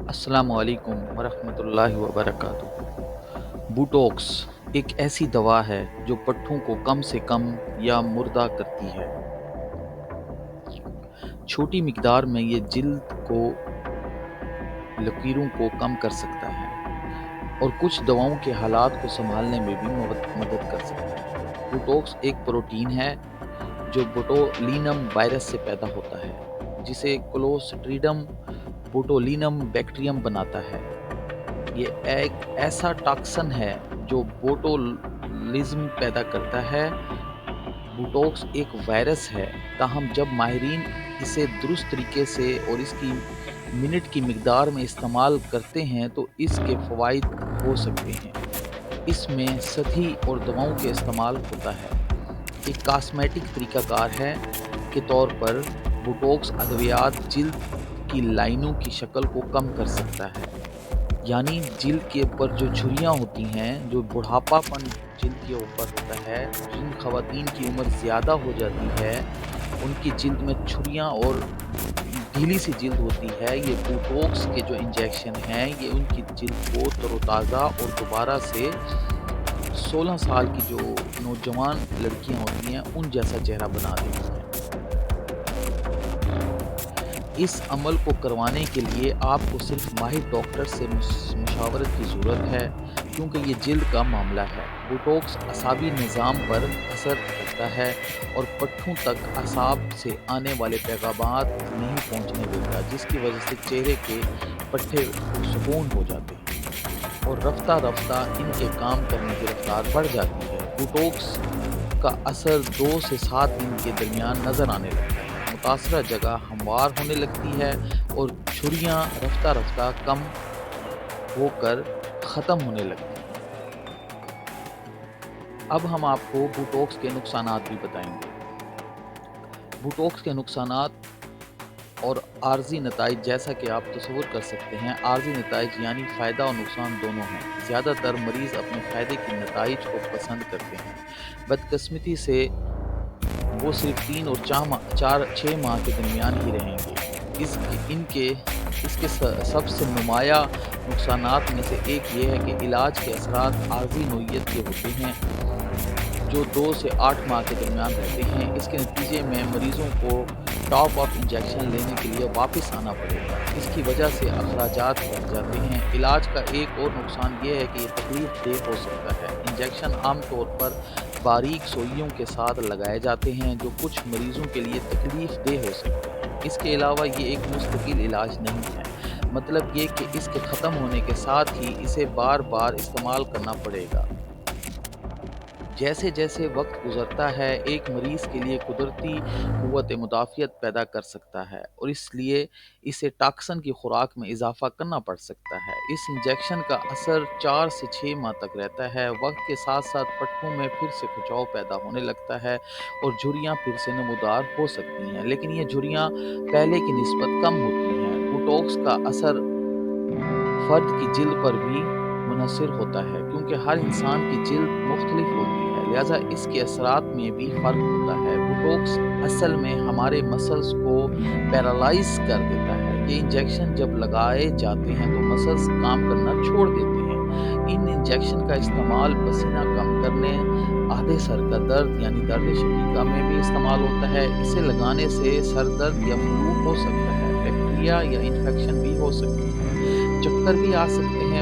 السلام علیکم ورحمۃ اللہ وبرکاتہ۔ بوٹوکس ایک ایسی دوا ہے جو پٹھوں کو کم سے کم یا مردہ کرتی ہے۔ چھوٹی مقدار میں یہ جلد کو لکیروں کو کم کر سکتا ہے اور کچھ دواؤں کے حالات کو سنبھالنے میں بھی مدد کر سکتا ہے۔ بوٹوکس ایک پروٹین ہے جو بوٹولینم وائرس سے پیدا ہوتا ہے، جسے کلوسٹریڈیم بوٹولینم بیکٹیریم بناتا ہے۔ یہ ایک ایسا ٹاکسن ہے جو بوٹولزم پیدا کرتا ہے۔ بوٹوکس ایک وائرس ہے، تاہم جب ماہرین اسے درست طریقے سے اور اس کی منٹ کی مقدار میں استعمال کرتے ہیں تو اس کے فوائد ہو سکتے ہیں۔ اس میں سطحی اور دواؤں کے استعمال ہوتا ہے۔ ایک کاسمیٹک طریقہ کار ہے کے طور پر بوٹوکس ادویات جلد کی لائنوں کی شکل کو کم کر سکتا ہے، یعنی جلد کے اوپر جو جھریاں ہوتی ہیں، جو بڑھاپا پن جلد کے اوپر ہوتا ہے، جن خواتین کی عمر زیادہ ہو جاتی ہے ان کی جلد میں جھریاں اور ڈھیلی سی جلد ہوتی ہے۔ یہ بوٹوکس کے جو انجیکشن ہیں یہ ان کی جلد کو تر و تازہ اور دوبارہ سے 16 سال کی جو نوجوان لڑکیاں ہوتی ہیں ان جیسا چہرہ بنا دیتی ہیں۔ اس عمل کو کروانے کے لیے آپ کو صرف ماہر ڈاکٹر سے مشاورت کی ضرورت ہے، کیونکہ یہ جلد کا معاملہ ہے۔ بوٹوکس اعصابی نظام پر اثر کرتا ہے اور پٹھوں تک اعصاب سے آنے والے پیغامات نہیں پہنچنے دیتا، جس کی وجہ سے چہرے کے پٹھے پرسکون ہو جاتے ہیں اور رفتہ رفتہ ان کے کام کرنے کی رفتار بڑھ جاتی ہے۔ بوٹوکس کا اثر 2 سے 7 دن کے درمیان نظر آنے لگتا ہے۔ متاثرہ جگہ ہموار ہونے لگتی ہے اور جھریاں رفتہ رفتہ کم ہو کر ختم ہونے لگتی ہیں۔ اب ہم آپ کو بوٹوکس کے نقصانات بھی بتائیں گے۔ بوٹوکس کے نقصانات اور عارضی نتائج جیسا کہ آپ تصور کر سکتے ہیں۔ عارضی نتائج یعنی فائدہ اور نقصان دونوں ہیں۔ زیادہ تر مریض اپنے فائدے کے نتائج کو پسند کرتے ہیں۔ بدقسمتی سے وہ صرف 3 اور 6 ماہ کے درمیان ہی رہیں گے۔ اس کے سب سے نمایاں نقصانات میں سے ایک یہ ہے کہ علاج کے اثرات عارضی نوعیت کے ہوتے ہیں جو 2 سے 8 ماہ کے درمیان رہتے ہیں۔ اس کے نتیجے میں مریضوں کو ٹاپ اپ انجیکشن لینے کے لیے واپس آنا پڑے گا۔ اس کی وجہ سے اخراجات بڑھ جاتے ہیں۔ علاج کا ایک اور نقصان یہ ہے کہ یہ تکلیف دہ ہو سکتا ہے۔ انجیکشن عام طور پر باریک سوئیوں کے ساتھ لگائے جاتے ہیں جو کچھ مریضوں کے لیے تکلیف دہ ہو سکتے ہیں۔ اس کے علاوہ یہ ایک مستقل علاج نہیں ہے، مطلب یہ کہ اس کے ختم ہونے کے ساتھ ہی اسے بار بار استعمال کرنا پڑے گا۔ جیسے جیسے وقت گزرتا ہے ایک مریض کے لیے قدرتی قوت مدافعت پیدا کر سکتا ہے اور اس لیے اسے ٹاکسن کی خوراک میں اضافہ کرنا پڑ سکتا ہے۔ اس انجیکشن کا اثر 4 سے 6 ماہ تک رہتا ہے۔ وقت کے ساتھ ساتھ پٹھوں میں پھر سے کھچاؤ پیدا ہونے لگتا ہے اور جھریاں پھر سے نمودار ہو سکتی ہیں، لیکن یہ جھریاں پہلے کی نسبت کم ہوتی ہیں۔ بوٹوکس کا اثر فرد کی جلد پر بھی منحصر ہوتا ہے، کیونکہ ہر انسان کی جلد مختلف ہوتی ہے، لہذا اس کے اثرات میں بھی فرق ہوتا ہے۔ بوٹوکس اصل میں ہمارے مسلز کو پیرالائز کر دیتا ہے۔ یہ انجیکشن جب لگائے جاتے ہیں تو مسلز کام کرنا چھوڑ دیتے ہیں۔ ان انجیکشن کا استعمال پسینہ کم کرنے، آدھے سر کا درد یعنی درد شقیقہ میں بھی استعمال ہوتا ہے۔ اسے لگانے سے سر درد یا فلو ہو سکتا ہے، بیکٹیریا یا انفیکشن بھی ہو سکتی ہے، چکر بھی آ سکتے ہیں،